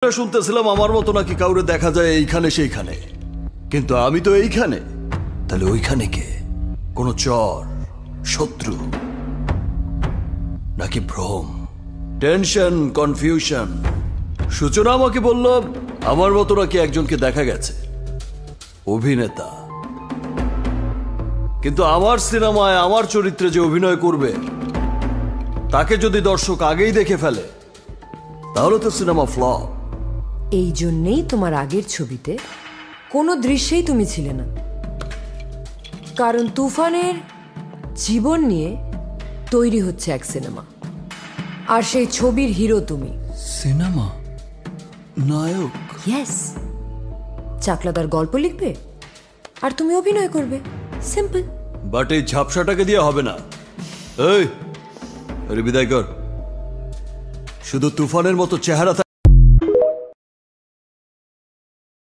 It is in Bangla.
শুনতেছিলাম আমার মতো নাকি কাউরে দেখা যায় এইখানে সেইখানে, কিন্তু আমি তো এইখানে। তাহলে ওইখানে কে? কোন চর, শত্রু, নাকি ভ্রম, টেনশন, কনফিউশন? সূচনা আমাকে বলল আমার মতো নাকি একজনকে দেখা গেছে, অভিনেতা। কিন্তু আমার সিনেমায় আমার চরিত্রে যে অভিনয় করবে তাকে যদি দর্শক আগেই দেখে ফেলে তাহলে তো সিনেমা ফ্লপ। এই জন্যেই তোমার আগের ছবিতে কোনো দৃশ্যেই তুমি ছিলে না, কারণ তুফানের জীবন নিয়ে তৈরি হচ্ছে এক সিনেমা, আর সেই ছবির হিরো তুমি। সিনেমা নায়ক? ইয়েস। চাকলাদার গল্প লিখবে আর তুমি অভিনয় করবে, সিম্পল। বাট এই ঝাপসাটাকে দিয়ে হবে না। এই, আরে বিদায় কর। শুধু তুফানের মতো চেহারা